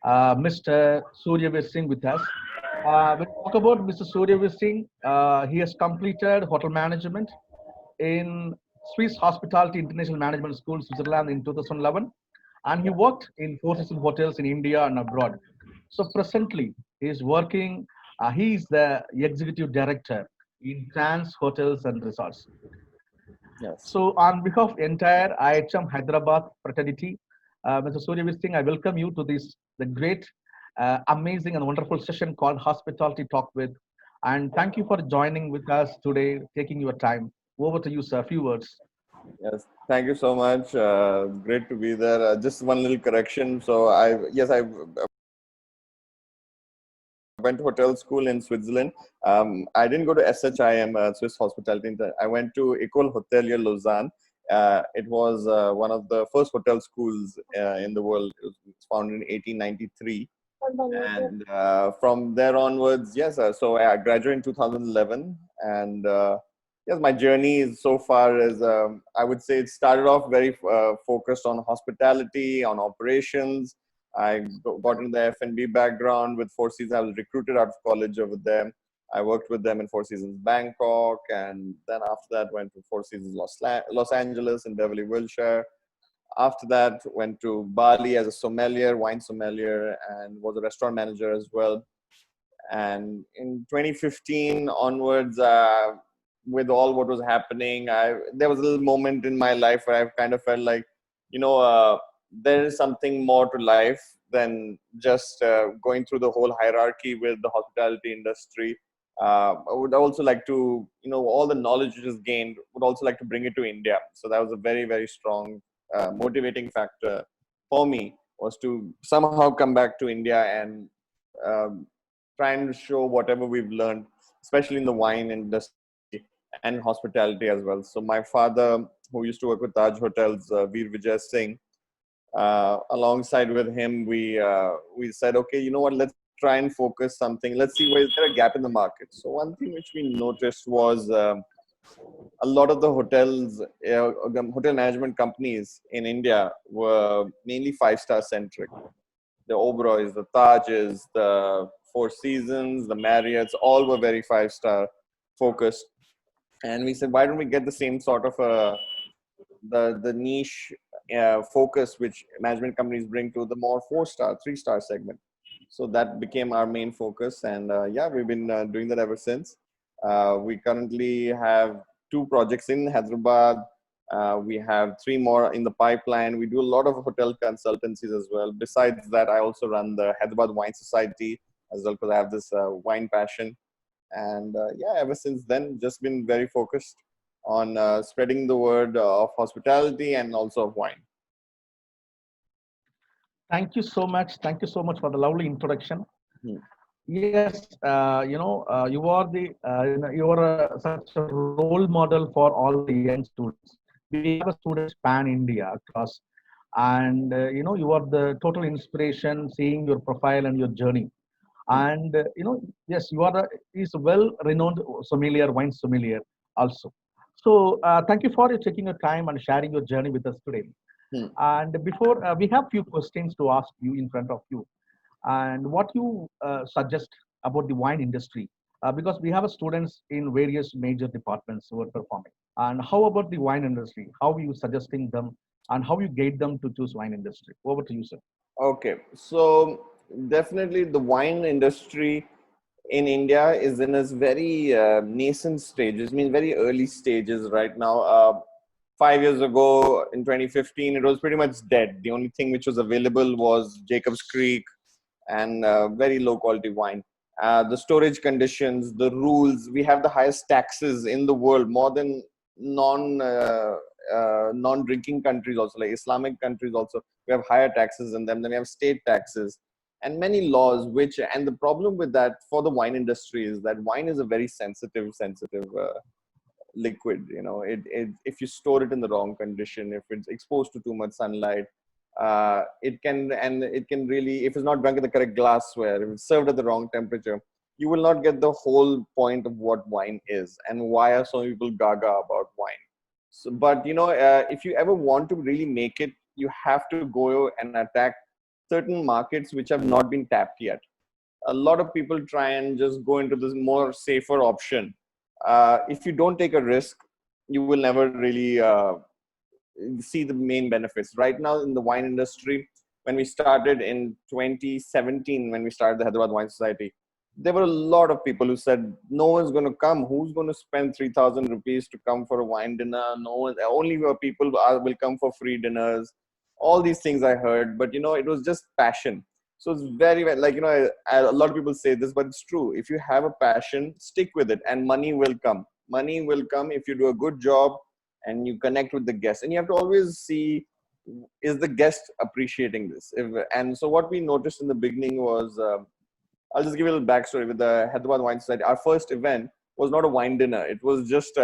Mr. Suryaveer Singh with us. When we talk about Mr. Suryaveer Singh, he has completed hotel management in Swiss Hospitality International Management School, Switzerland in 2011, and he worked in Four Seasons hotels in India and abroad. So presently, he is working. He is the executive director in Trans Hotels and Resorts. Yes. So, on behalf of entire IHM Hyderabad fraternity, Mr. Surya Singh, I welcome you to this the great, amazing, and wonderful session called Hospitality Talk with. And thank you for joining with us today, taking your time. Over to you, sir. A few words. Yes. Thank you so much. Great to be there. Just one little correction. So I went to hotel school in Switzerland. I didn't go to SHIM, Swiss Hospitality. I went to École Hôtelière Lausanne. It was one of the first hotel schools in the world. It was founded in 1893. And from there onwards, yes. So I graduated in 2011, and yes, my journey is so far as I would say it started off very focused on hospitality, on operations. I got into the F&B background with Four Seasons. I was recruited out of college over there. I worked with them in Four Seasons Bangkok, and then after that went to Four Seasons Los Angeles in Beverly, Wilshire. After that, went to Bali as a sommelier, wine sommelier, and was a restaurant manager as well. And in 2015 onwards, with all what was happening, there was a little moment in my life where I kind of felt like, you know, there is something more to life than just going through the whole hierarchy with the hospitality industry. I would also like to, all the knowledge which is gained, would also like to bring it to India. So that was a very, very strong motivating factor for me, was to somehow come back to India and um, try and show whatever we've learned, especially in the wine industry and hospitality as well. So my father, who used to work with Taj Hotels, Veer Vijay Singh, alongside with him, we said, okay, you know what? Let's try and focus something. Let's see where is there a gap in the market. So one thing which we noticed was a lot of the hotel management companies in India were mainly five-star centric. The Oberois, the Tajes, the Four Seasons, the Marriotts, all were very five-star focused. And we said, why don't we get the same sort of the niche focus which management companies bring to the more four-star, three-star segment? So that became our main focus, and yeah, we've been doing that ever since. We currently have two projects in Hyderabad. We have three more in the pipeline. We do a lot of hotel consultancies as well. Besides that, I also run the Hyderabad Wine Society as well, because I have this wine passion. And yeah, ever since then, just been very focused on spreading the word of hospitality and also of wine. Thank you so much. Thank you so much for the lovely introduction. Hmm. Yes, you are you are such a role model for all the young students. We have a students pan India across, and you are the total inspiration. Seeing your profile and your journey, and yes, you are is well renowned sommelier, wine sommelier also. So thank you for taking your time and sharing your journey with us today. Hmm. And before we have few questions to ask you in front of you, and what you suggest about the wine industry, because we have students in various major departments who are performing. And how about the wine industry? How are you suggesting them, and how you guide them to choose wine industry? Over to you, sir. Okay, so definitely the wine industry in India is in its very nascent stages, I mean, very early stages right now. 5 years ago, in 2015, it was pretty much dead. The only thing which was available was Jacob's Creek and very low quality wine. The storage conditions, the rules, we have the highest taxes in the world, more than non-drinking countries also, like Islamic countries also. We have higher taxes than them. Then we have state taxes and many laws, and the problem with that for the wine industry is that wine is a very sensitive liquid. If you store it in the wrong condition, if it's exposed to too much sunlight, it can really, if it's not drunk in the correct glassware, if it's served at the wrong temperature, you will not get the whole point of what wine is and why are so many people gaga about wine. So, but if you ever want to really make it, you have to go and attack certain markets which have not been tapped yet. A lot of people try and just go into this more safer option. If you don't take a risk, you will never really see the main benefits. Right now in the wine industry, when we started in 2017, when we started the Hyderabad Wine Society, there were a lot of people who said, no one's going to come. Who's going to spend 3,000 rupees to come for a wine dinner? No one, only people will come for free dinners. All these things I heard, but it was just passion. So it's very, like, a lot of people say this, but it's true. If you have a passion, stick with it, and money will come. Money will come if you do a good job and you connect with the guests. And you have to always see, is the guest appreciating this? And so what we noticed in the beginning was, I'll just give you a little backstory with the Hyderabad Wine Society. Our first event was not a wine dinner. It was just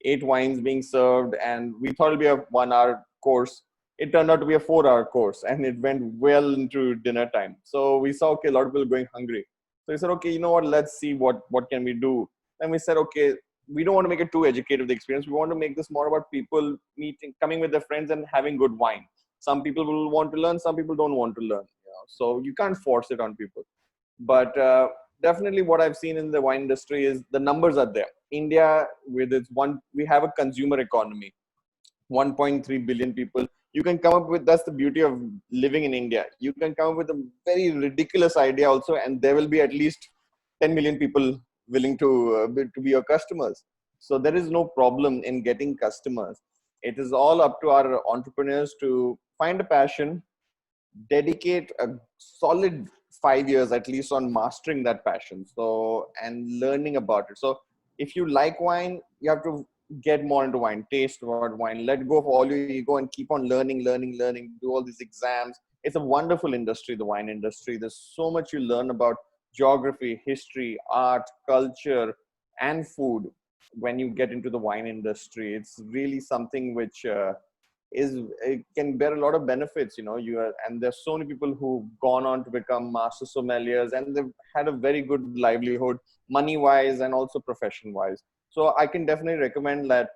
8 wines being served, and we thought it'd be a 1-hour course. It turned out to be a 4-hour course, and it went well into dinner time. So we saw, okay, a lot of people going hungry. So we said, okay, you know what? Let's see what can we do. And we said, okay, we don't want to make it too educative, the experience. We want to make this more about people meeting, coming with their friends and having good wine. Some people will want to learn, some people don't want to learn. So you can't force it on people. But definitely what I've seen in the wine industry is the numbers are there. India, with we have a consumer economy, 1.3 billion people. You can come up with, that's the beauty of living in India. You can come up with a very ridiculous idea also, and there will be at least 10 million people willing to be your customers. So there is no problem in getting customers. It is all up to our entrepreneurs to find a passion, dedicate a solid 5 years at least on mastering that passion, so, and learning about it. So if you like wine, you have to get more into wine, taste about wine, let go of all your ego and keep on learning, do all these exams. It's a wonderful industry, the wine industry. There's so much you learn about geography, history, art, culture, and food when you get into the wine industry. It's really something which it can bear a lot of benefits. And there's so many people who've gone on to become master sommeliers, and they've had a very good livelihood, money wise and also profession wise. So I can definitely recommend that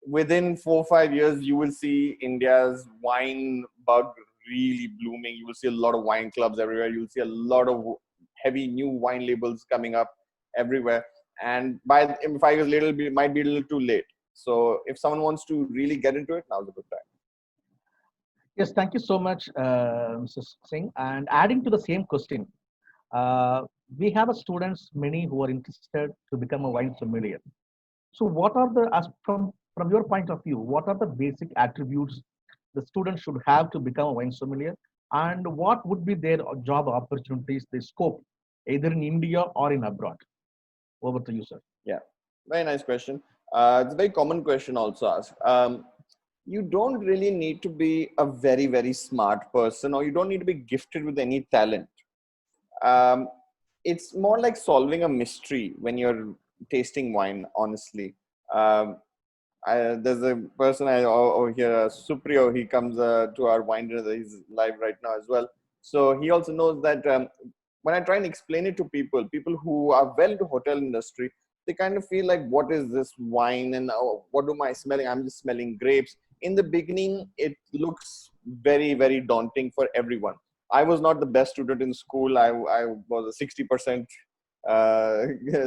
within 4 or 5 years, you will see India's wine bug really blooming. You will see a lot of wine clubs everywhere. You'll see a lot of heavy new wine labels coming up everywhere. And in 5 years later, it might be a little too late. So if someone wants to really get into it, now's a good time. Yes, thank you so much, Mrs. Singh. And adding to the same question, we have students, many who are interested to become a wine sommelier. So what are from your point of view, what are the basic attributes the student should have to become a wine sommelier? And what would be their job opportunities, the scope, either in India or in abroad? Over to you, sir. Yeah, very nice question. It's a very common question also asked. You don't really need to be a very, very smart person, or you don't need to be gifted with any talent. It's more like solving a mystery when you're tasting wine, honestly. There's a person over here, Supriyo, he comes to our wine dinner. He's live right now as well. So he also knows that when I try and explain it to people who are well into hotel industry, they kind of feel like, what is this wine? And what am I smelling? I'm just smelling grapes. In the beginning, it looks very, very daunting for everyone. I was not the best student in school. I was a 60%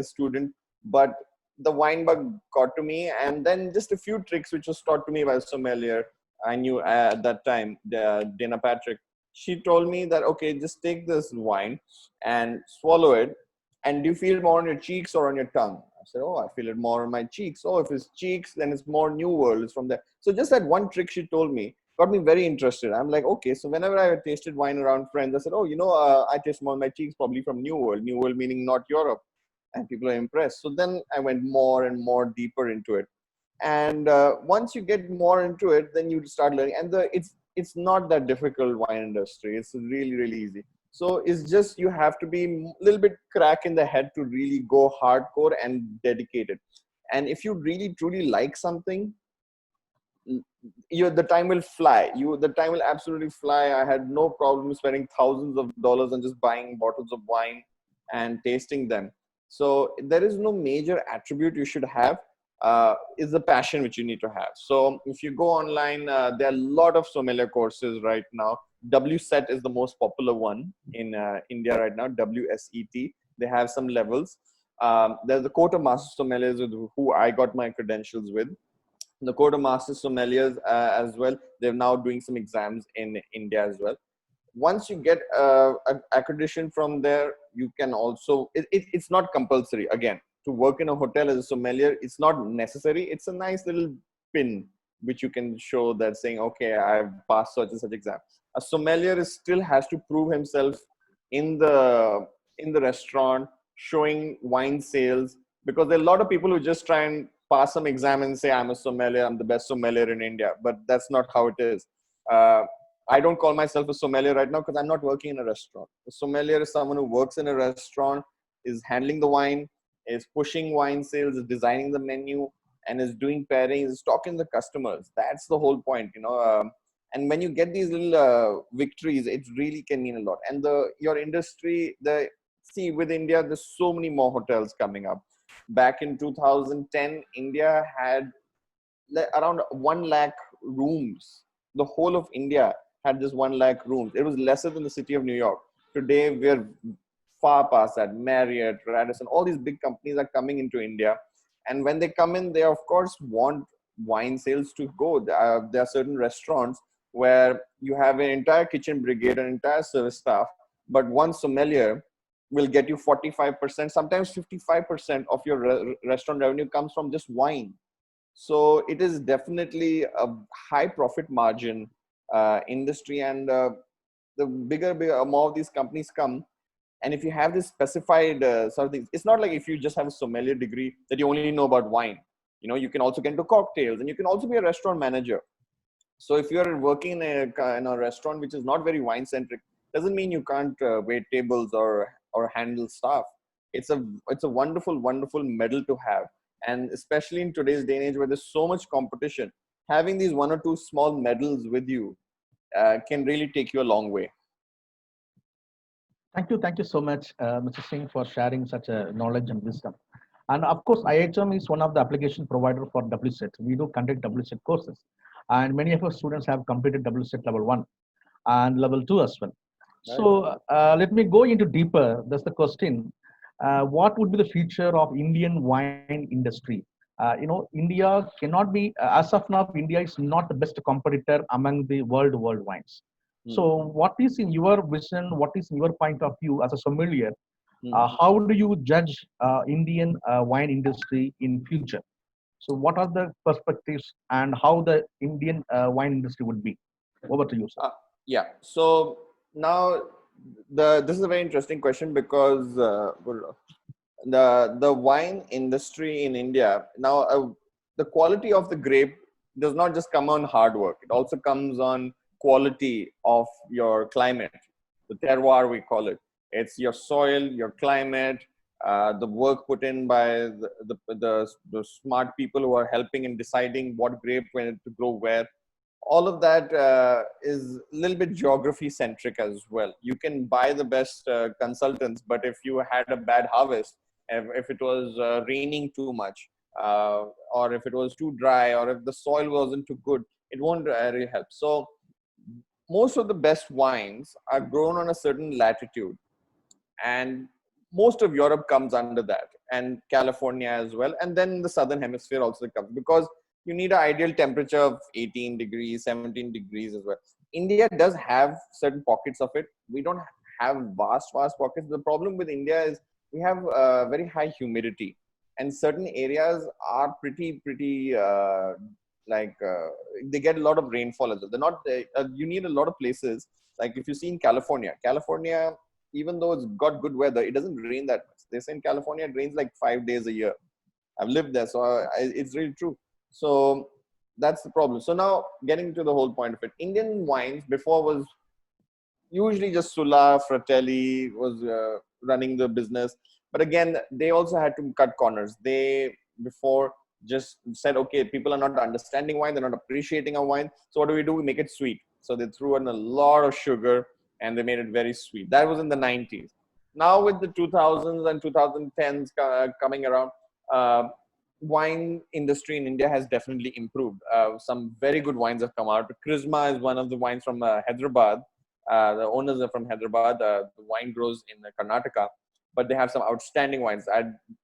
student, but the wine bug got to me. And then just a few tricks which was taught to me by a sommelier I knew at that time, Dana Patrick. She told me that, okay, just take this wine and swallow it. And do you feel it more on your cheeks or on your tongue? I said, oh, I feel it more on my cheeks. Oh, if it's cheeks, then it's more New World. It's from there. So just that one trick she told me got me very interested. I'm like, okay. So whenever I tasted wine around friends, I said, oh, I taste more on my cheeks, probably from New World. New World meaning not Europe. And people are impressed. So then I went more and more deeper into it. And once you get more into it, then you start learning. And it's not that difficult, wine industry. It's really, really easy. So it's just, you have to be a little bit crack in the head to really go hardcore and dedicated. And if you really, truly like something, the time will fly. The time will absolutely fly. I had no problem spending thousands of dollars on just buying bottles of wine and tasting them. So there is no major attribute you should have. is the passion which you need to have. So if you go online, there are a lot of sommelier courses right now. WSET is the most popular one in India right now, WSET. They have some levels. There's the Court of Master Sommeliers with who I got my credentials with. The Court of Master Sommeliers as well. They're now doing some exams in India as well. Once you get an accreditation from there, you can also, it's not compulsory. Again, to work in a hotel as a sommelier, it's not necessary. It's a nice little pin which you can show that saying, okay, I've passed such and such exam. A sommelier still has to prove himself in the restaurant, showing wine sales, because there are a lot of people who just try and pass some exam and say, I'm a sommelier, I'm the best sommelier in India, but that's not how it is. Uh, I don't call myself a sommelier right now because I'm not working in a restaurant. A sommelier is someone who works in a restaurant, is handling the wine, is pushing wine sales, is designing the menu, and is doing pairings, is talking to the customers. That's the whole point, you know. And when you get these little victories, it really can mean a lot. And your industry, see, with India, there's so many more hotels coming up. Back in 2010, India had around 1 lakh rooms. The whole of India had just 1 lakh rooms. It was lesser than the city of New York. Today, we're far past that. Marriott, Radisson, all these big companies are coming into India. And when they come in, they of course want wine sales to go. There are certain restaurants where you have an entire kitchen brigade, an entire service staff, but one sommelier will get you 45%, sometimes 55% of your restaurant revenue comes from just wine. So it is definitely a high profit margin industry, and the bigger more of these companies come. And if you have this specified sort of things, it's not like if you just have a sommelier degree that you only know about wine. You know, you can also get into cocktails, and you can also be a restaurant manager. So if you're working in a restaurant which is not very wine centric, doesn't mean you can't wait tables or handle staff. It's a wonderful medal to have, and especially in today's day and age where there's so much competition, having these one or two small medals with you can really take you a long way. Thank you so much, Mr. Singh, for sharing such a knowledge and wisdom. And of course, IHM is one of the application provider for WSET. We do conduct WSET courses, and many of our students have completed WSET level 1 and level 2 as well. Right. So let me go into deeper. That's the question. What would be the future of Indian wine industry? India cannot be, as of now, India is not the best competitor among the world wines. So what is in your vision, what is in your point of view as a sommelier, how do you judge Indian wine industry in future? So what are the perspectives and how the Indian wine industry would be? Over to you, sir. Yeah. So now this is a very interesting question because the wine industry in India now, the quality of the grape does not just come on hard work. It also comes on quality of your climate, the terroir we call it. It's your soil, your climate, the work put in by the smart people who are helping in deciding what grape when to grow where. All of that is a little bit geography centric as well. You can buy the best consultants, but if you had a bad harvest, if it was raining too much, or if it was too dry, or if the soil wasn't too good, it won't really help. So most of the best wines are grown on a certain latitude, and most of Europe comes under that, and California as well, and then the southern hemisphere also comes, because you need an ideal temperature of 18 degrees, 17 degrees as well. India does have certain pockets of it. We don't have vast pockets. The problem with India is we have very high humidity, and certain areas are pretty they get a lot of rainfall as well. They're not. You need a lot of places. Like if you see in California, even though it's got good weather, it doesn't rain that much. They say in California it rains like 5 days a year. I've lived there, so it's really true. So that's the problem. So now getting to the whole point of it, Indian wines before was usually just Sula, Fratelli was running the business. But again, they also had to cut corners. They before just said, okay, people are not understanding wine. They're not appreciating our wine. So what do? We make it sweet. So they threw in a lot of sugar and they made it very sweet. That was in the 90s. Now with the 2000s and 2010s coming around, wine industry in India has definitely improved. Some very good wines have come out. Krisma is one of the wines from Hyderabad. The owners are from Hyderabad. The wine grows in Karnataka, but they have some outstanding wines.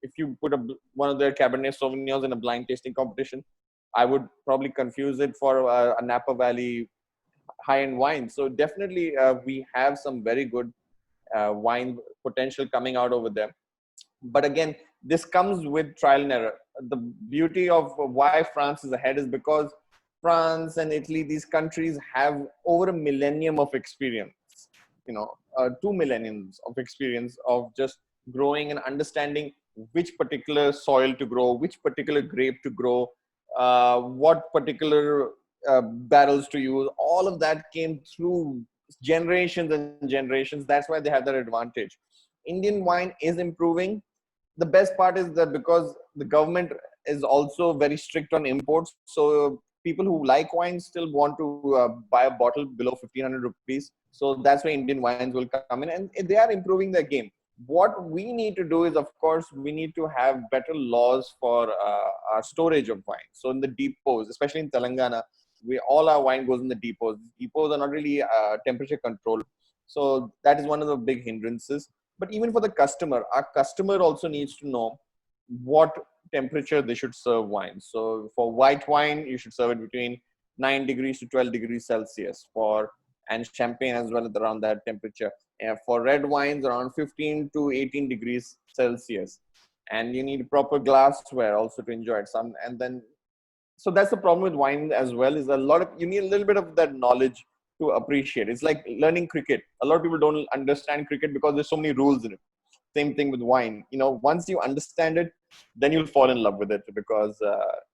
If you put one of their Cabernet Sauvignons in a blind tasting competition, I would probably confuse it for a Napa Valley high-end wine. So definitely, we have some very good wine potential coming out over there. But again, this comes with trial and error. The beauty of why France is ahead is because France and Italy, these countries have over a millennium of experience, 2 millenniums of experience of just growing and understanding which particular soil to grow, which particular grape to grow, what particular barrels to use. All of that came through generations and generations. That's why they have that advantage. Indian wine is improving. The best part is that because the government is also very strict on imports, so people who like wine still want to buy a bottle below 1500 rupees. So that's why Indian wines will come in, and they are improving their game. What we need to do is, of course, we need to have better laws for our storage of wine. So in the depots, especially in Telangana, all our wine goes in the depots. Depots are not really temperature controlled, so that is one of the big hindrances. But even for the customer, our customer also needs to know what temperature they should serve wine. So for white wine, you should serve it between 9 degrees to 12 degrees Celsius, and champagne as well at around that temperature. For red wines, around 15 to 18 degrees Celsius. And you need proper glassware also to enjoy it. So that's the problem with wine as well, is you need a little bit of that knowledge to appreciate. It's like learning cricket. A lot of people don't understand cricket because there's so many rules in it. Same thing with wine. Once you understand it, then you'll fall in love with it, because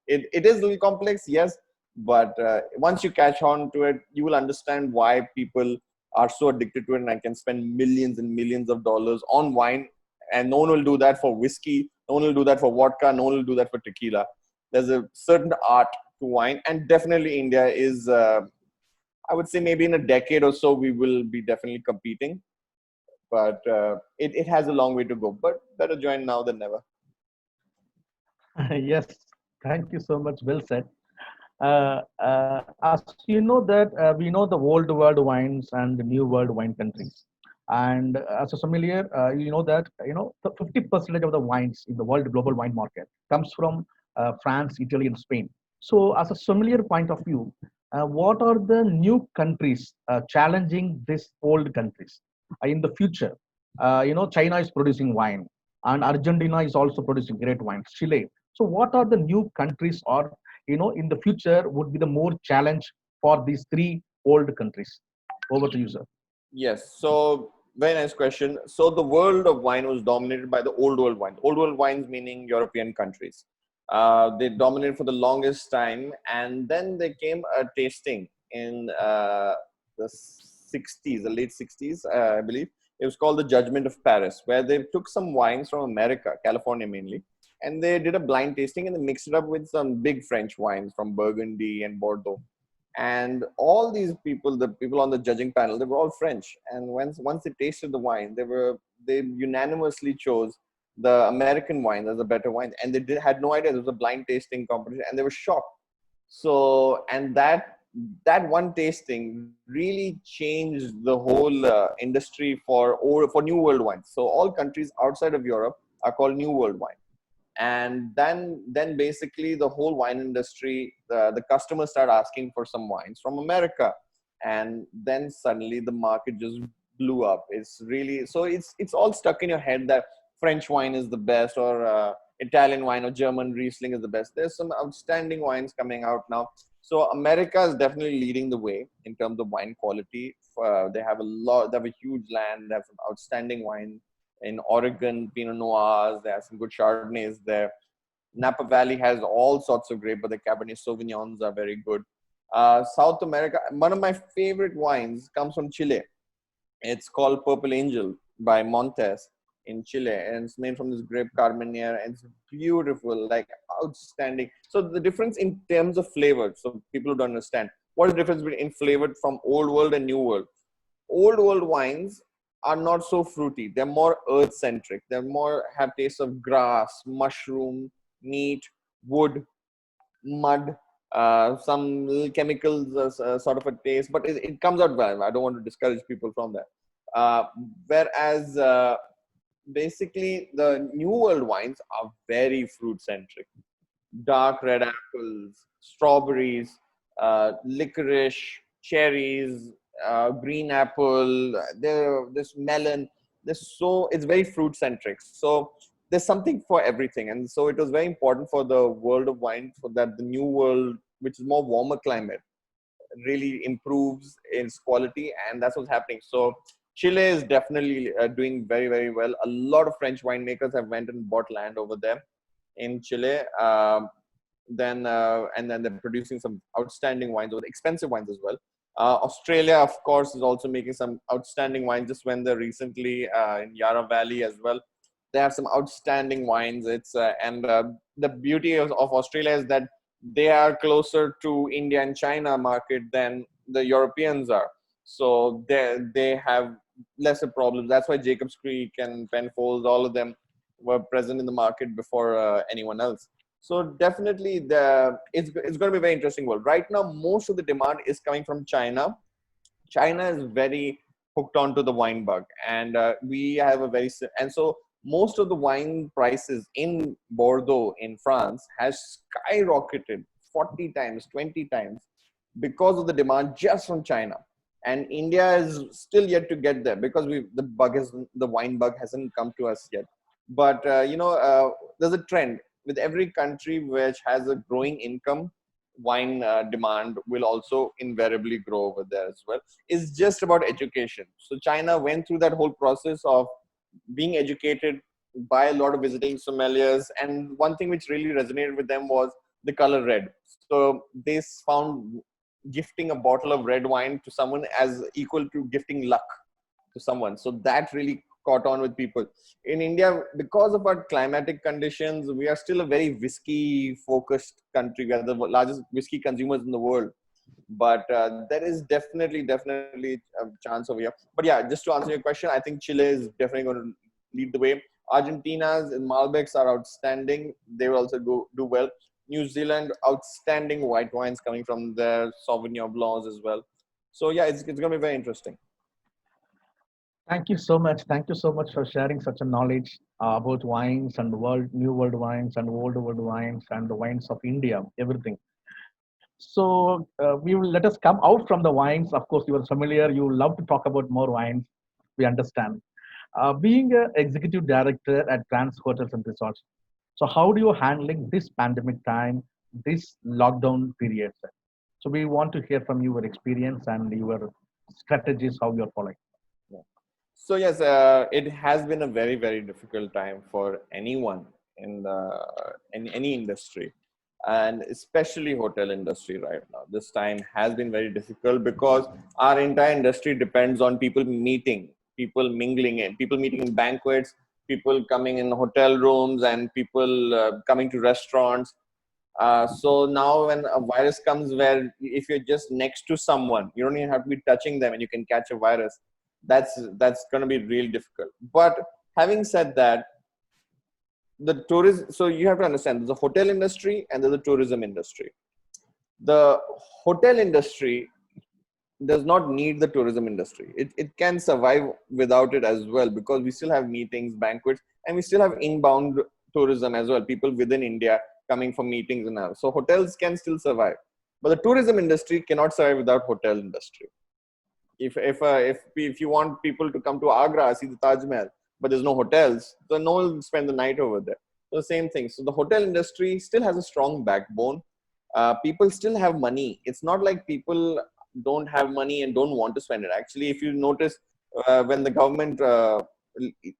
it is a little complex, yes, but once you catch on to it, you will understand why people are so addicted to it, and I can spend millions and millions of dollars on wine, and no one will do that for whiskey, no one will do that for vodka, no one will do that for tequila. There's a certain art to wine, and definitely India is I would say maybe in a decade or so, we will be definitely competing, but it has a long way to go. But better join now than never. Yes, thank you so much. Well said. As you know that we know the old world wines and the new world wine countries, and as a familiar, you know that the 50% of the wines in the world global wine market comes from France, Italy, and Spain. So, as a familiar point of view, what are the new countries challenging these old countries in the future? China is producing wine, and Argentina is also producing great wines. Chile. So, what are the new countries, or in the future, would be the more challenge for these three old countries? Over to you, sir. Yes. So very nice question. So the world of wine was dominated by the old world wines. Old world wines meaning European countries. They dominated for the longest time, and then there came a tasting in the 60s, the late 60s, I believe. It was called the Judgment of Paris, where they took some wines from America, California mainly, and they did a blind tasting, and they mixed it up with some big French wines from Burgundy and Bordeaux. And all these people, the people on the judging panel, they were all French. And once they tasted the wine, they unanimously chose the American wine as a better wine, and had no idea. There was a blind tasting competition, and they were shocked. So, and that one tasting really changed the whole industry for New World wines. So all countries outside of Europe are called New World wine. And then basically the whole wine industry, the customers start asking for some wines from America, and then suddenly the market just blew up. It's really, so it's all stuck in your head that French wine is the best, or Italian wine or German Riesling is the best. There's some outstanding wines coming out now. So America is definitely leading the way in terms of wine quality. They have a huge land, they have some outstanding wine in Oregon, Pinot Noirs. There are some good Chardonnays there. Napa Valley has all sorts of grape, but the Cabernet Sauvignons are very good. South America, one of my favorite wines comes from Chile. It's called Purple Angel by Montes in Chile, and it's made from this grape Carmenere, and it's beautiful, like outstanding. So the difference in terms of flavor, so people don't understand what is the difference between flavored from old world and new world. Old world wines are not so fruity. They're more earth centric. They're more have taste of grass, mushroom, meat. wood, mud, some little chemicals, sort of a taste, but it comes out well. I don't want to discourage people from that. Whereas basically the New World wines are very fruit centric. Dark red apples, strawberries, licorice, cherries, green apple, this melon. It's very fruit centric. So there's something for everything, and so it was very important for the world of wine, for that the New World, which is more warmer climate, really improves its quality, and that's what's happening. So Chile is definitely doing very, very well. A lot of French winemakers have went and bought land over there in Chile. And then they're producing some outstanding wines, or expensive wines as well. Australia, of course, is also making some outstanding wines. Just went there recently in Yarra Valley as well. They have some outstanding wines. And the beauty of Australia is that they are closer to India and China market than the Europeans are. So they have lesser problems. That's why Jacobs Creek and Penfolds, all of them were present in the market before anyone else. So definitely it's going to be a very interesting world. Right now, most of the demand is coming from China. China is very hooked onto the wine bug, and we have a very and so most of the wine prices in Bordeaux in France has skyrocketed 40 times, 20 times because of the demand just from China. And India is still yet to get there because the wine bug hasn't come to us yet. But there's a trend with every country which has a growing income. Wine demand will also invariably grow over there as well. It's just about education. So China went through that whole process of being educated by a lot of visiting sommeliers, and one thing which really resonated with them was the color red. So they found gifting a bottle of red wine to someone as equal to gifting luck to someone. So that really caught on with people. In India, because of our climatic conditions, we are still a very whiskey focused country. We are the largest whiskey consumers in the world. But there is definitely a chance over here. But yeah, just to answer your question, I think Chile is definitely going to lead the way. Argentina's and Malbecs are outstanding. They will also do well. New Zealand, outstanding white wines coming from their Sauvignon Blancs as well. So yeah, it's going to be very interesting. Thank you so much. Thank you so much for sharing such a knowledge about wines and new world wines and old world wines and the wines of India, everything. So we will let us come out from the wines. Of course, you are familiar. You love to talk about more wines. We understand. Being an executive director at Trans Hotels and Resorts, so how do you handling this pandemic time, this lockdown period? Sir? So we want to hear from your experience and your strategies, how you're following. Yeah. So yes, it has been a very, very difficult time for anyone in any industry, and especially hotel industry right now. This time has been very difficult because our entire industry depends on people meeting, people mingling in, people meeting in banquets, people coming in hotel rooms, and people coming to restaurants. So now when a virus comes where if you're just next to someone, you don't even have to be touching them and you can catch a virus. That's going to be real difficult. But having said that, the tourism, so you have to understand there's a hotel industry and there's a tourism industry. The hotel industry does not need the tourism industry. It can survive without it as well, because we still have meetings, banquets, and we still have inbound tourism as well, people within India coming for meetings and all. So hotels can still survive, but the tourism industry cannot survive without hotel industry. If you want people to come to Agra, see the Taj Mahal, but there's no hotels, so no one will spend the night over there. So the same thing. So the hotel industry still has a strong backbone. People still have money. It's not like people don't have money and don't want to spend it. Actually, if you notice, when the government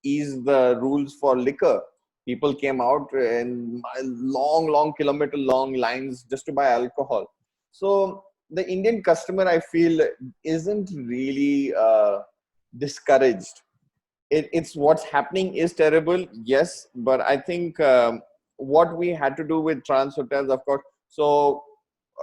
eased the rules for liquor, people came out in long kilometer long lines just to buy alcohol. So the Indian customer, I feel, isn't really discouraged. It's what's happening is terrible, yes, but I think what we had to do with Trans Hotels, of course. So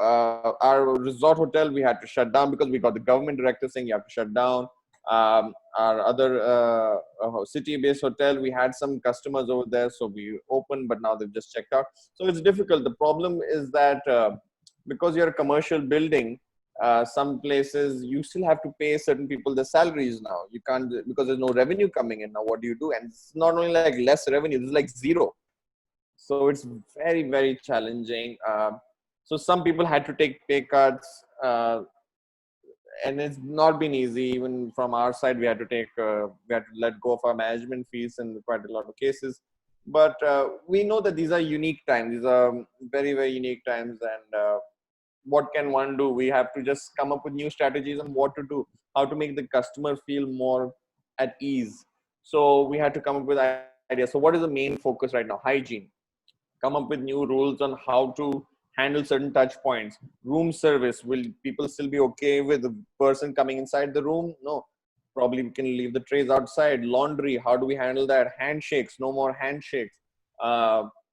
our resort hotel, we had to shut down because we got the government directive saying you have to shut down. Our other city-based hotel, we had some customers over there, so we opened, but now they've just checked out. So it's difficult. The problem is that because you're a commercial building, some places you still have to pay certain people their salaries now. You can't, because there's no revenue coming in. Now, what do you do? And it's not only like less revenue, it's like zero. So it's very, very challenging. So some people had to take pay cuts. And it's not been easy. Even from our side, we had to let go of our management fees in quite a lot of cases. But we know that these are unique times. These are very, very unique times. And what can one do? We have to just come up with new strategies on what to do, how to make the customer feel more at ease. So we had to come up with ideas. So what is the main focus right now? Hygiene. Come up with new rules on how to handle certain touch points. Room service, will people still be okay with the person coming inside the room? No, probably we can leave the trays outside. Laundry, how do we handle that? Handshakes, no more handshakes.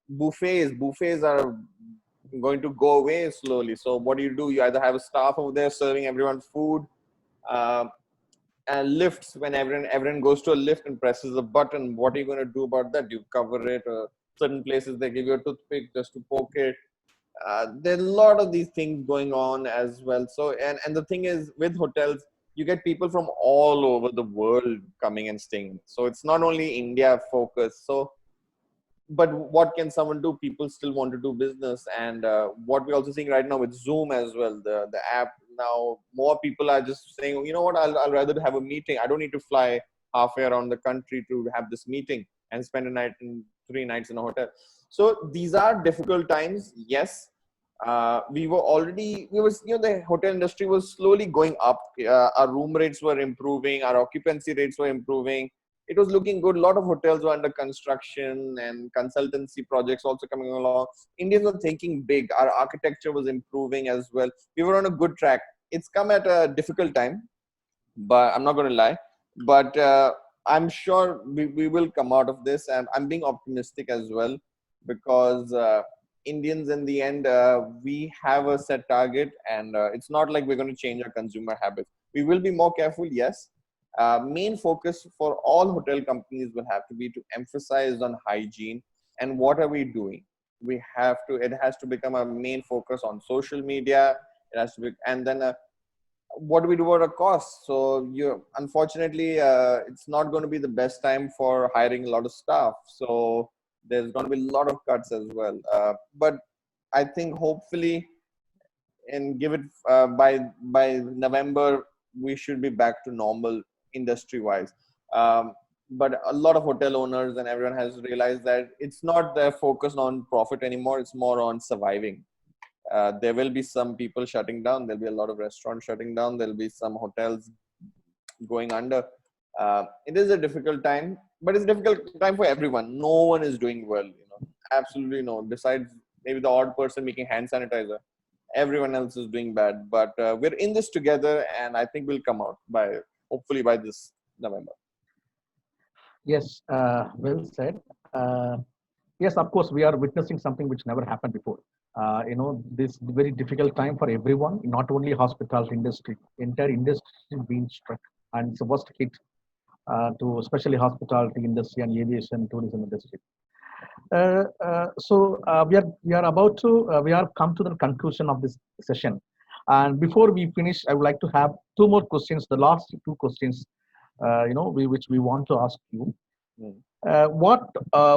Buffets are going to go away slowly. So what do? You either have a staff over there serving everyone food, uh, and lifts, when everyone goes to a lift and presses a button, what are you going to do about that? You cover it. Certain places they give you a toothpick just to poke it. There are a lot of these things going on as well. So and the thing is, with hotels, you get people from all over the world coming and staying. So it's not only India focused. So but what can someone do? People still want to do business. And what we're also seeing right now with Zoom as well, the app, now more people are just saying, you know what, I'll rather have a meeting. I don't need to fly halfway around the country to have this meeting and spend a night and 3 nights in a hotel. So these are difficult times, yes. We were already, the hotel industry was slowly going up. Our room rates were improving, our occupancy rates were improving. It was looking good. A lot of hotels were under construction and consultancy projects also coming along. Indians were thinking big. Our architecture was improving as well. We were on a good track. It's come at a difficult time, but I'm not going to lie. But I'm sure we will come out of this. And I'm being optimistic as well, because Indians, in the end, we have a set target, and it's not like we're going to change our consumer habits. We will be more careful, yes. Main focus for all hotel companies will have to be to emphasize on hygiene. And what are we doing? It has to become a main focus on social media. It has to be, and then what do we do about our costs? So unfortunately, it's not going to be the best time for hiring a lot of staff. So there's going to be a lot of cuts as well. But I think hopefully, and give it by November, we should be back to normal industry wise. But a lot of hotel owners and everyone has realized that it's not their focus on profit anymore. It's more on surviving. There will be some people shutting down. There'll be a lot of restaurants shutting down. There'll be some hotels going under. It is a difficult time, but it's a difficult time for everyone. No one is doing well, absolutely no. Besides maybe the odd person making hand sanitizer, everyone else is doing bad. But we're in this together, and I think we'll come out hopefully by this November. Yes, well said. Yes, of course, we are witnessing something which never happened before. This very difficult time for everyone, not only hospitality industry, entire industry being struck, and it's the worst hit to especially hospitality industry and aviation tourism industry. We are come to the conclusion of this session, and before we finish, I would like to have two more questions. The last two questions, which we want to ask you. What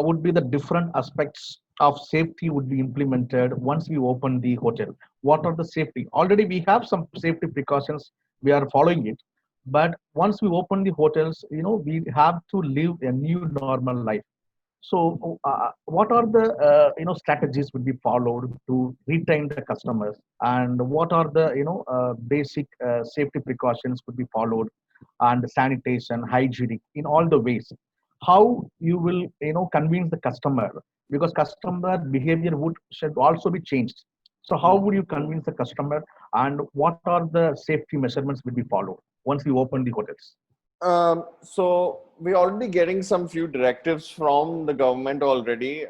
would be the different aspects of safety would be implemented once we open the hotel? What are the safety? Already we have some safety precautions. We are following it, but once we open the hotels, we have to live a new normal life. So, what are the strategies would be followed to retain the customers, and what are the basic safety precautions would be followed, and sanitation, hygienic in all the ways? How you will convince the customer, because customer behavior should also be changed. So, how would you convince the customer, and what are the safety measurements will be followed once we open the hotels? So we're already getting some few directives from the government already.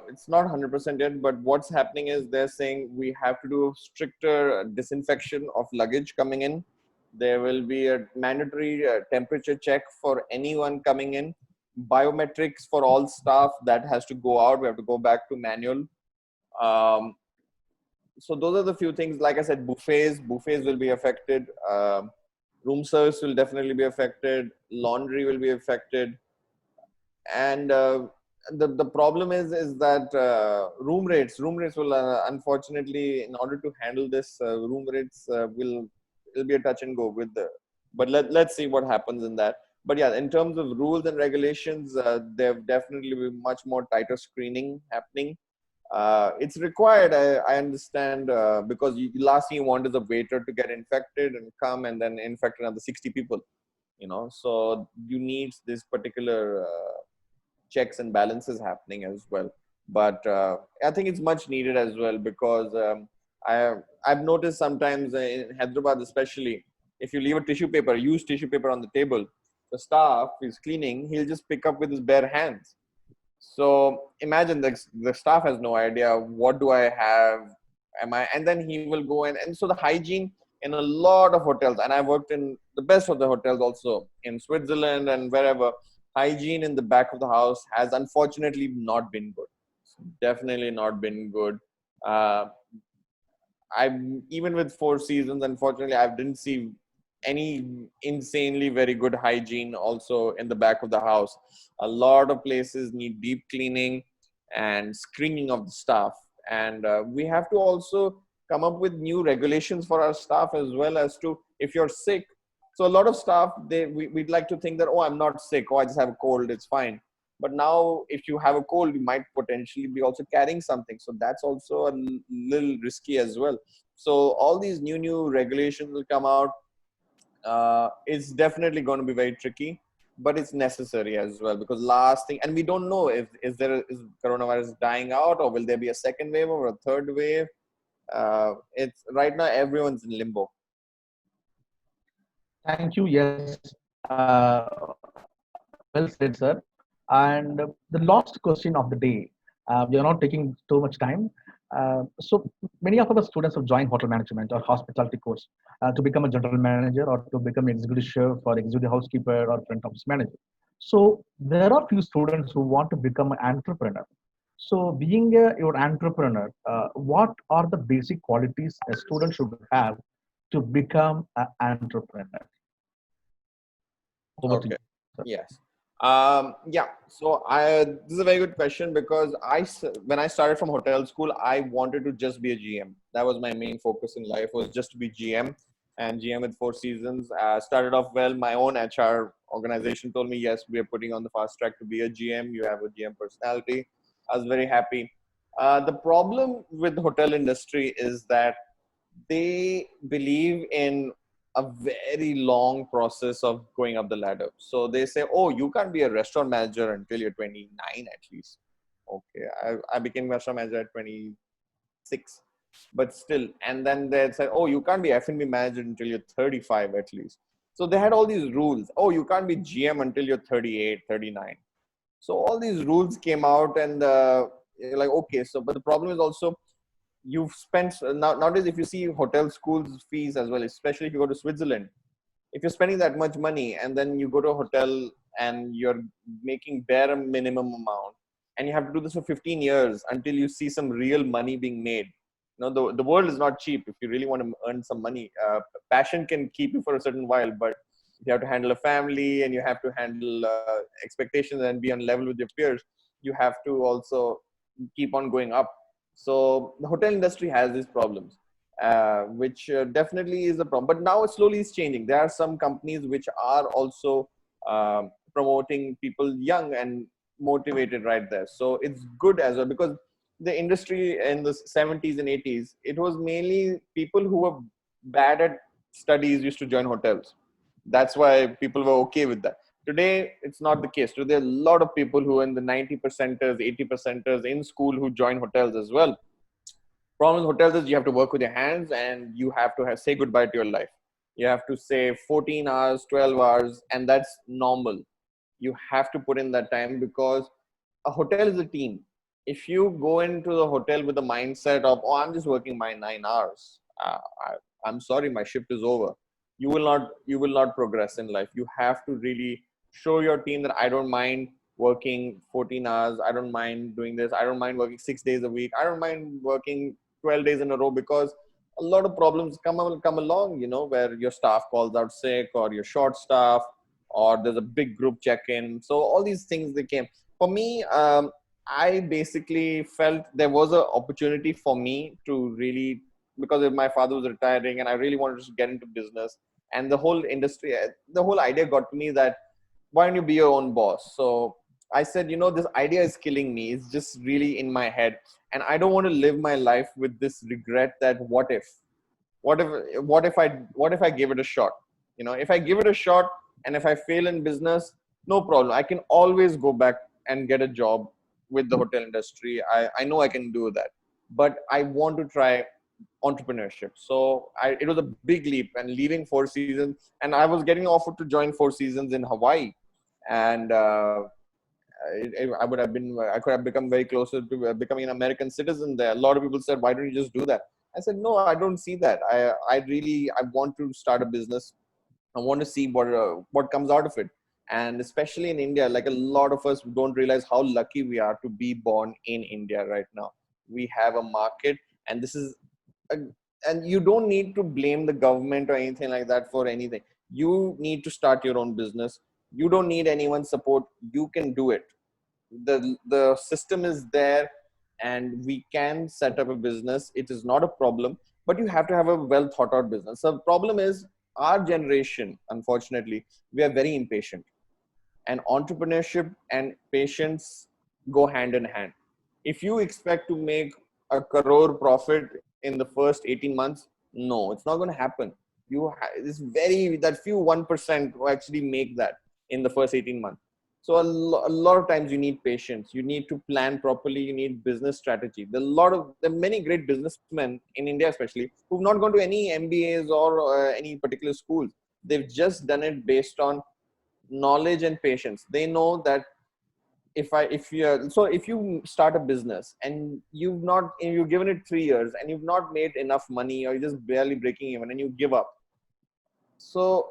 It's not 100% yet, but what's happening is they're saying we have to do stricter disinfection of luggage coming in. There will be a mandatory temperature check for anyone coming in. Biometrics for all staff, that has to go out. We have to go back to manual. Um, so those are the few things. Like I said, buffets will be affected. Room service will definitely be affected. Laundry will be affected. And the problem is that room rates will unfortunately, in order to handle this, room rates will be a touch and go with the. But let's see what happens in that. But yeah, in terms of rules and regulations, there definitely be much more tighter screening happening. It's required. I understand, because last thing you want is a waiter to get infected and come and then infect another 60 people. So you need this particular checks and balances happening as well. But I think it's much needed as well, because I've noticed sometimes in Hyderabad, especially, if you leave a used tissue paper on the table, the staff is cleaning, he'll just pick up with his bare hands. So imagine the staff has no idea, what do I have, and then he will go and so the hygiene in a lot of hotels, and I've worked in the best of the hotels also in Switzerland and wherever, hygiene in the back of the house has unfortunately not been good. Definitely not been good. uh, I Even with Four Seasons, unfortunately, I didn't see any insanely very good hygiene also in the back of the house. A lot of places need deep cleaning and screening of the staff, and we have to also come up with new regulations for our staff as well, as to if you're sick. So a lot of staff, we'd like to think that, oh, I'm not sick, oh, I just have a cold, it's fine. But now if you have a cold, you might potentially be also carrying something, so that's also a little risky as well. So all these new regulations will come out. It's definitely going to be very tricky, but it's necessary as well, because last thing, and we don't know if is coronavirus dying out, or will there be a second wave or a third wave. It's right now everyone's in limbo. Thank you. Yes, well said, sir. And the last question of the day, we are not taking too much time. So many of our students have joined hotel management or hospitality course to become a general manager or to become executive chef or executive housekeeper or front office manager. So there are few students who want to become an entrepreneur. So being your entrepreneur, what are the basic qualities a student should have to become an entrepreneur? Over to Okay. you, sir. Yes. Yeah. So this is a very good question, because when I started from hotel school, I wanted to just be a GM. That was my main focus in life, was just to be GM, and GM with Four Seasons. Started off well. My own HR organization told me, yes, we are putting on the fast track to be a GM. You have a GM personality. I was very happy. The problem with the hotel industry is that they believe in a very long process of going up the ladder. So they say, oh, you can't be a restaurant manager until you're 29 at least. Okay, I became restaurant manager at 26, but still. And then they said, oh, you can't be F&B manager until you're 35 at least. So they had all these rules. Oh, you can't be GM until you're 38, 39. So all these rules came out, and you're like, okay. So, but the problem is also, you've spent nowadays, if you see hotel schools fees as well, especially if you go to Switzerland, if you're spending that much money and then you go to a hotel and you're making bare minimum amount, and you have to do this for 15 years until you see some real money being made. The world is not cheap. If you really want to earn some money, passion can keep you for a certain while, but you have to handle a family, and you have to handle expectations and be on level with your peers. You have to also keep on going up. So the hotel industry has these problems, which definitely is a problem. But now it slowly is changing. There are some companies which are also promoting people young and motivated right there. So it's good as well, because the industry in the 70s and 80s, it was mainly people who were bad at studies used to join hotels. That's why people were okay with that. Today, it's not the case. Today, there are a lot of people who are in the 90 percenters, 80 percenters in school who join hotels as well. Problem with hotels is you have to work with your hands, and you have to say goodbye to your life. You have to say 14 hours, 12 hours, and that's normal. You have to put in that time, because a hotel is a team. If you go into the hotel with the mindset of, oh, I'm just working my 9 hours, I'm sorry, my shift is over. you will not progress in life. You have to really show your team that I don't mind working 14 hours. I don't mind doing this. I don't mind working 6 days a week. I don't mind working 12 days in a row, because a lot of problems come along, where your staff calls out sick, or you're short staff, or there's a big group check-in. So all these things, they came for me. I basically felt there was an opportunity for me to really, because if my father was retiring and I really wanted to get into business, and the whole industry, the whole idea got to me that why don't you be your own boss? So I said, this idea is killing me. It's just really in my head. And I don't want to live my life with this regret that what if I give it a shot? If I give it a shot and if I fail in business, no problem. I can always go back and get a job with the hotel industry. I know I can do that. But I want to try entrepreneurship. So it was a big leap, and leaving Four Seasons, and I was getting offered to join Four Seasons in Hawaii, and I could have become very closer to becoming an American citizen there. A lot of people said, why don't you just do that? I said, no, I don't see that. I want to start a business. I want to see what comes out of it. And especially in India, like a lot of us don't realize how lucky we are to be born in India right now. We have a market, and this is a, and you don't need to blame the government or anything like that for anything. You need to start your own business. You don't need anyone's support. You can do it. The system is there, and we can set up a business. It is not a problem, but you have to have a well thought out business. So the problem is, our generation, unfortunately, we are very impatient, and entrepreneurship and patience go hand in hand. If you expect to make a crore profit in the first 18 months, no, it's not going to happen. It's very, that few 1% who actually make that in the first 18 months. So a lot of times you need patience. You need to plan properly. You need business strategy. There are many great businessmen in India, especially, who've not gone to any MBAs or any particular schools. They've just done it based on knowledge and patience. They know that if you start a business and you've given it 3 years and you've not made enough money, or you're just barely breaking even, and you give up, so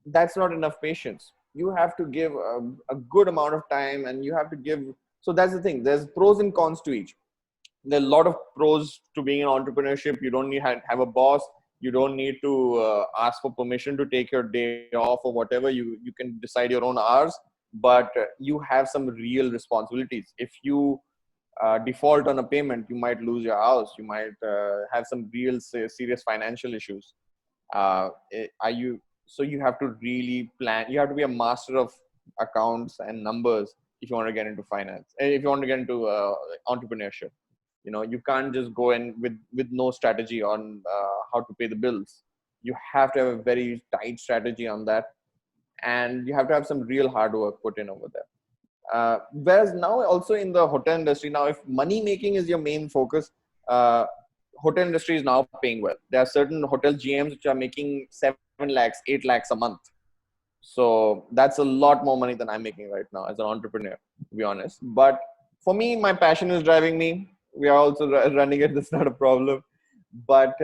that's not enough patience. You have to give a good amount of time, and you have to give. So that's the thing. There's pros and cons to each. There are a lot of pros to being an entrepreneurship. You don't need to have a boss. You don't need to ask for permission to take your day off or whatever. You can decide your own hours, but you have some real responsibilities. If you default on a payment, you might lose your house. You might have some real serious financial issues. Are you So you have to really plan. You have to be a master of accounts and numbers if you want to get into finance, if you want to get into entrepreneurship. You can't just go in with no strategy on how to pay the bills. You have to have a very tight strategy on that, and you have to have some real hard work put in over there. Whereas now, also in the hotel industry, now if money making is your main focus, hotel industry is now paying well. There are certain hotel GMs which are making 7 lakhs, 8 lakhs a month. So that's a lot more money than I'm making right now as an entrepreneur, to be honest. But for me, my passion is driving me. We are also running it. That's not a problem. But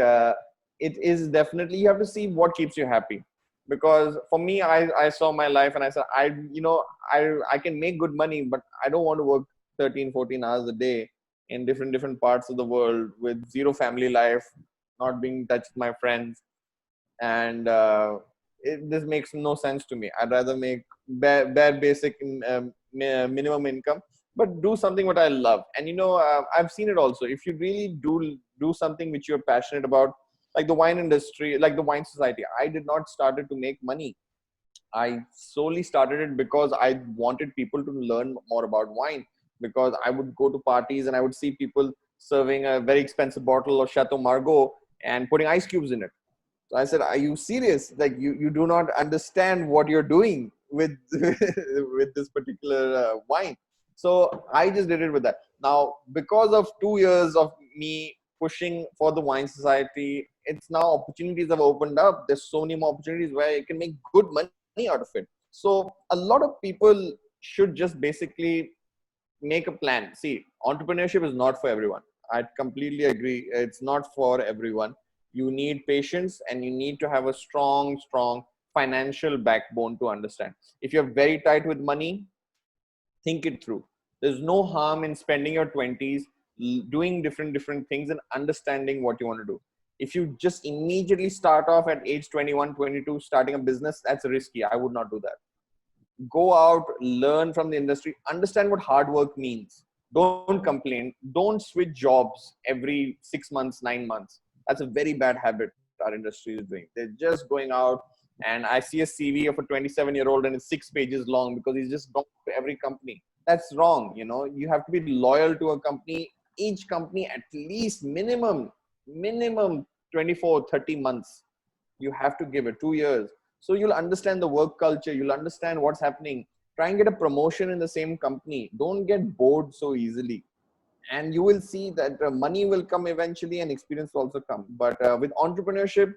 it is definitely, you have to see what keeps you happy. Because for me, I saw my life and I said, I can make good money, but I don't want to work 13, 14 hours a day in different parts of the world with zero family life, not being in touch with my friends. And this makes no sense to me. I'd rather make bare basic minimum income, but do something what I love. And I've seen it also. If you really do something which you're passionate about, like the wine industry, like the wine society, I did not start it to make money. I solely started it because I wanted people to learn more about wine. Because I would go to parties and I would see people serving a very expensive bottle of Chateau Margaux and putting ice cubes in it. So I said, are you serious? Like you do not understand what you're doing with with this particular wine. So I just did it with that. Now, because of 2 years of me pushing for the wine society, it's now opportunities have opened up. There's so many more opportunities where you can make good money out of it. So a lot of people should just basically make a plan. See, entrepreneurship is not for everyone. I completely agree. It's not for everyone. You need patience, and you need to have a strong financial backbone to understand. If you're very tight with money, think it through. There's no harm in spending your 20s doing different things and understanding what you want to do. If you just immediately start off at age 21, 22, starting a business, that's risky. I would not do that. Go out, learn from the industry, understand what hard work means. Don't complain. Don't switch jobs every 6 months, 9 months. That's a very bad habit our industry is doing. They're just going out, and I see a CV of a 27-year-old and it's 6 pages long because he's just gone to every company. That's wrong. You know, you have to be loyal to a company. Each company at least minimum 24, 30 months. You have to give it 2 years. So you'll understand the work culture. You'll understand what's happening. Try and get a promotion in the same company. Don't get bored so easily. And you will see that money will come eventually and experience will also come. But with entrepreneurship,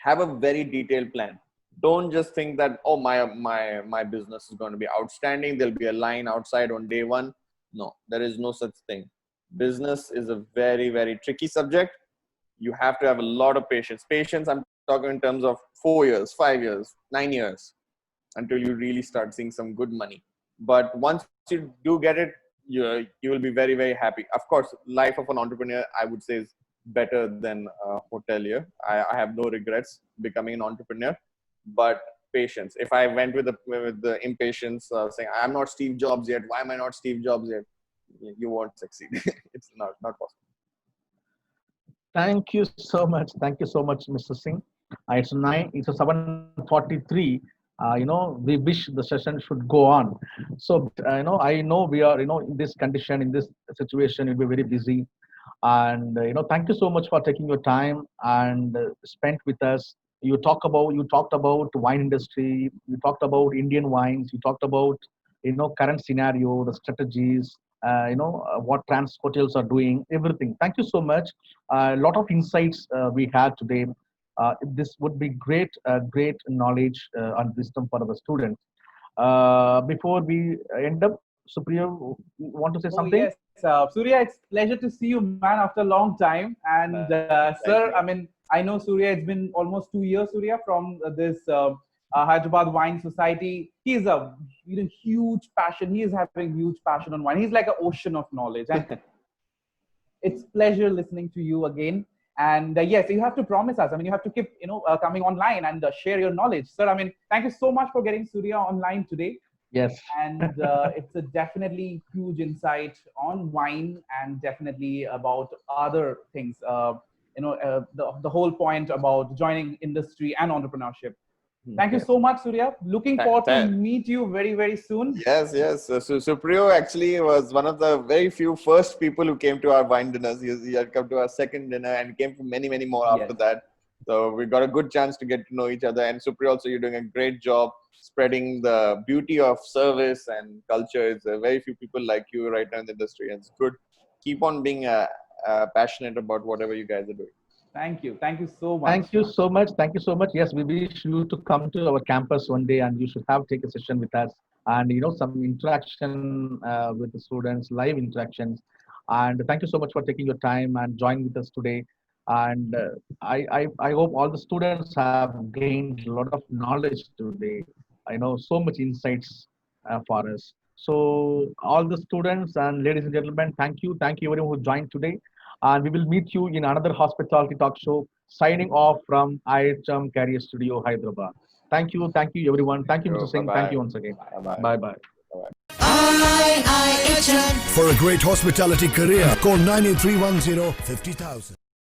have a very detailed plan. Don't just think that, oh, my business is going to be outstanding. There'll be a line outside on day one. No, there is no such thing. Business is a very, very tricky subject. You have to have a lot of patience. Patience, I'm talking in terms of 4 years, 5 years, 9 years, until you really start seeing some good money. But once you do get it, you will be very, very happy. Of course, life of an entrepreneur, I would say, is better than a hotelier. I have no regrets becoming an entrepreneur, but patience. If I went with the impatience, saying, I'm not Steve Jobs yet, why am I not Steve Jobs yet? You won't succeed. It's not possible. Thank you so much. Thank you so much, Mr. Singh. It's 7:43. We wish the session should go on. So, I know we are, in this condition, in this situation, you'll be very busy. And, thank you so much for taking your time and spent with us. You talked about wine industry. You talked about Indian wines. You talked about, current scenario, the strategies, what trans hotels are doing, everything. Thank you so much. A lot of insights we had today. This would be great knowledge and wisdom for our students. Before we end up, Supriya, you want to say something? Yes, Surya, it's pleasure to see you, man, after a long time. And sir, I mean, I know Surya, it's been almost 2 years, Surya, from this Hyderabad Wine Society. He's a huge passion. He is having huge passion on wine. He's like an ocean of knowledge. And it's pleasure listening to you again. And yes, you have to promise us. I mean, you have to keep, coming online and share your knowledge. Sir, I mean, thank you so much for getting Surya online today. Yes. And it's a definitely huge insight on wine and definitely about other things. The whole point about joining industry and entrepreneurship. Thank you so much, Surya. Looking forward to meet you very, very soon. Yes. So Supriyo actually was one of the very few first people who came to our wine dinners. He had come to our second dinner and came for many, many more after that. So we got a good chance to get to know each other. And Supriyo, also, you're doing a great job spreading the beauty of service and culture. It's very few people like you right now in the industry. And it's good. Keep on being passionate about whatever you guys are doing. Thank you. Thank you so much. Thank you so much. Thank you so much. Yes, we wish you to come to our campus one day, and you should take a session with us and, some interaction with the students, live interactions. And thank you so much for taking your time and joining with us today. And I hope all the students have gained a lot of knowledge today. I know so much insights for us. So all the students and ladies and gentlemen, thank you. Thank you everyone who joined today. And we will meet you in another hospitality talk show, signing off from IHM Career Studio, Hyderabad. Thank you everyone. Thank you, Mr. Singh. Thank you once again. Bye-bye. IHM. For a great hospitality career, call 9831050000.